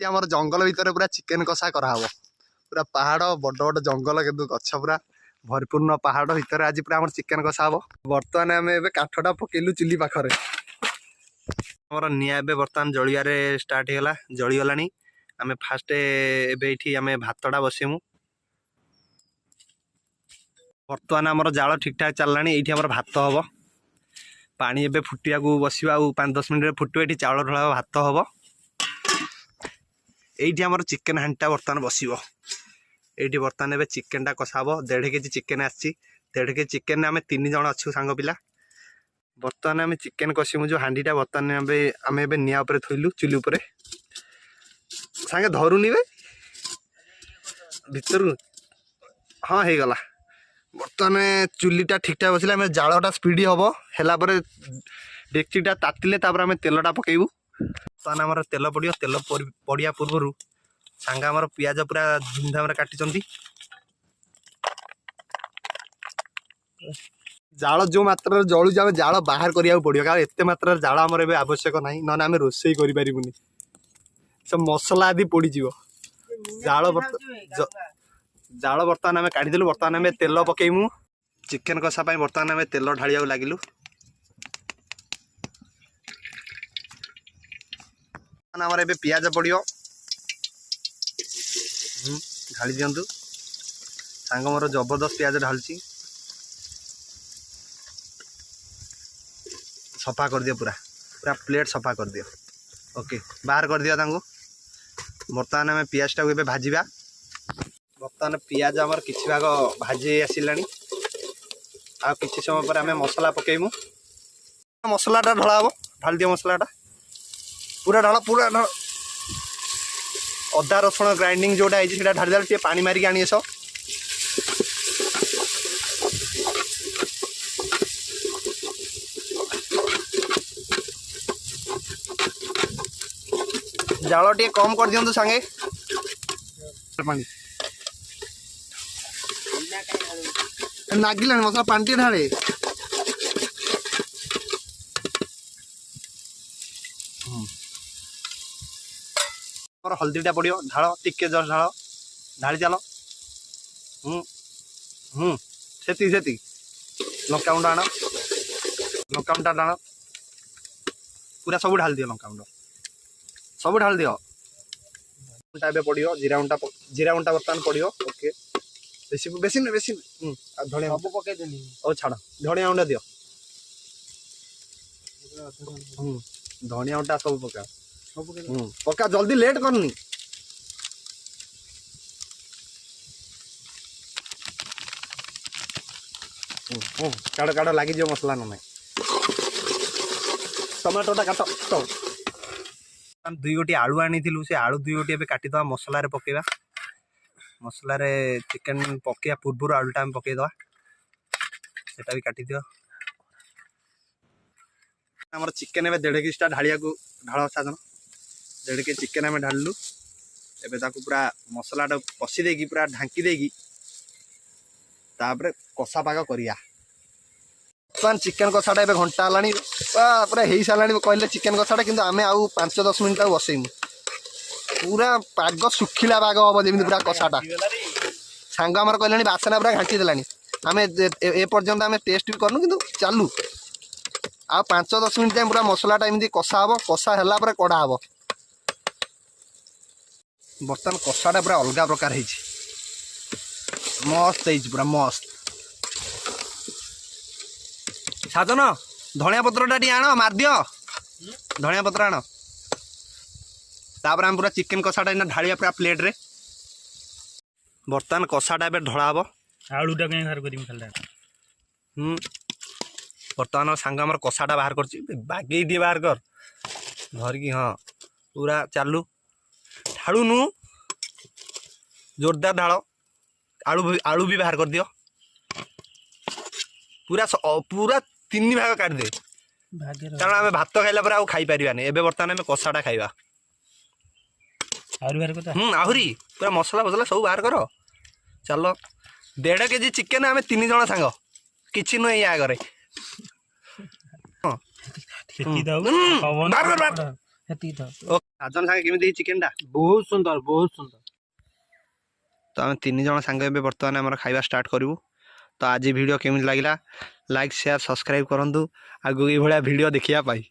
आमर जंगल भितर पूरा चिकेन कषा कराव पूरा पहाड़ बड़ बड़ जंगल किंतु गछ पूरा भरपूर्ण पहाड़ भितर आज पूरा चिकेन कषा हम बर्तमान आम ए काठटा पकेलु चुली पाखरे आमर निआ बर्तमान जलियारे स्टार्ट होगा जलीगला आम फास्ट एम भातटा बसमु बर्तमान आमर जाल ठीक ठाक चलला ये भात हम पानी एबे फुटिया को बसवा 5-10 मिनट फुटो ये चाउल ढला भात हम ये आमर चिकेन हांडा बर्तमान बसो ये बर्तमान एबे चिकेन टा कषा हम 1.5 केजी चिकेन आसी 1.5 केजी चिकेन आम 3 जन अच्छु सांग पिला बर्तमान आम चिकेन कषिमु जो हांडीटा बर्तमान आम ए निआ थोलु चुली उपर सांगे धरुनी बे भितर हाँ हो गला बर्तमान चुलीटा ठीक ठाक बसला आम जालटा स्पीड हम है डेक्चीटा तातिले आम तेलटा पकेबू बर्तमान आम तेल पड़ो तेल पड़िया पूर्वर सांग आम पियाज पूरा धूमधाम काटी जाल जो मात्रा जलू आम जाल बाहर करा पड़ो कारण एत मात्रा जाल आमर ए आवश्यक ना ना आम रोषे करें सब मसला आदि पोड़ जाल जाल बर्तमान आम काढ़ीदेलु बर्तमान आम तेल पकेमु चिकेन कषा बर्तमान आम तेल ढालिया लगिलु आमर ए पियाज पड़ो ढाली दिंतु सांग मोर जबरदस्त पियाज ढालुची सफा कर दियो पूरा पूरा प्लेट सफा कर दियो ओके बाहर कर दियो तांगो बर्तमान आम पियाज टाक ए भाजवा बर्तमान पियाज आमर किछि भाग भाजी आसिलानी आ किछि समय पर आम मसला पकेइमु मसलाटा ढला हम ढाल दियो मसलाटा पूरा ढाल अदा रसुण ग्राइंडिंग जोटा है ढाली देला पानी मारिक आनी आस जाल टे कम कर दिंतु सांगे पानी नागिलानी मसला पानी टे ढाले हल्दीटा पड़ो ढाल टिके जस्ट ढाल ढाली चल से लंकाउंड आण लंकाउंडा आण पूरा सब ढाल दियो लंकाउंड सब ढाल दियो पड़ो जीरा गुंडा बर्तमान पड़ो ओके बेसी बेसी बेसी धनिया ओ छाड़ धनिया गुंडा दियो धनिया गुंडा सब पका पका जल्दी लेट करनी काड़ काड़ लगी जो मसला ना टमाटोटा काट तो 2 गोटी आलू आनी से आलू 2 गोटी ए काटिदवा मसला पकेवा मसला चिकेन पकेया पूर्व आलूटा आम पकईदवा सेटा भी काटी दियो आमर चिकेन ए 1.5 केजी ढालिया ढाल साजन 1.5 केजी चिकेन आम ढालू एबे ताकू पूरा मसलाटा कषी देगी पूरा ढांकी देगी तापर कषा पाग करिया चिकेन कषाटा ए घंटा है पूरा हो सारा कहले चिकेन कषाटा कि आम आउ 5-10 मिनट बसईमु पूरा पाग सुखिला पाग हम जमी पूरा कषाटा सांग आमर कहले बासना पूरा घाटी देलानी आम एपर्यंत आम टेस्ट भी करनु कि चालू आ 5-10 मिनट टाइम पूरा मसलाटा एमती कषा हम कषा है कड़ा हम बर्तमान कषाटा पूरा अलग प्रकार है मस्त है पूरा मस्त साजन धनिया पत्रटा टी आण मार दियो धनिया पत्र आण तापर आम पूरा चिकेन कषाटा ढालिया पूरा प्लेट रे बर्तमान कषाटा ए ढला हम आलूटा कहीं बाहर करी खाली बर्तमान सांग आम कषाटा बाहर कर बागे दिए बाहर कर धरिकी हाँ पूरा चालू ढालुनु जोरदार ढाल आलू भी बाहर कर दियो पूरा पूरा 3 भाग काट दे कारण आम भात खाइला पर खाई पारिबानी एबे बर्तमान आम कषाटा खाइबा आहरी पूरा मसला फसला सब बाहर कर चलो 1.5 केजी चिकेन आम 3 जन सांग किछि नुहे या घरे बाहर ରାଜନ ସାଙ୍ଗେ କେମିତି ହେଇଛି ଚିକେନଟା? ବହୁତ ସୁନ୍ଦର ବହୁତ ସୁନ୍ଦର। ତ ଆମେ 3 ଜଣ ସାଙ୍ଗ ଏବେ ବର୍ତ୍ତମାନ ଆମର ଖାଇବା ଷ୍ଟାର୍ଟ କରିବୁ। ତ ଆଜି ଭିଡ଼ିଓ କେମିତି ଲାଗିଲା ଲାଇକ୍ ସେୟାର ସବସ୍କ୍ରାଇବ୍ କରନ୍ତୁ ଆଗକୁ ଏଇଭଳିଆ ଭିଡ଼ିଓ ଦେଖିବା ପାଇଁ।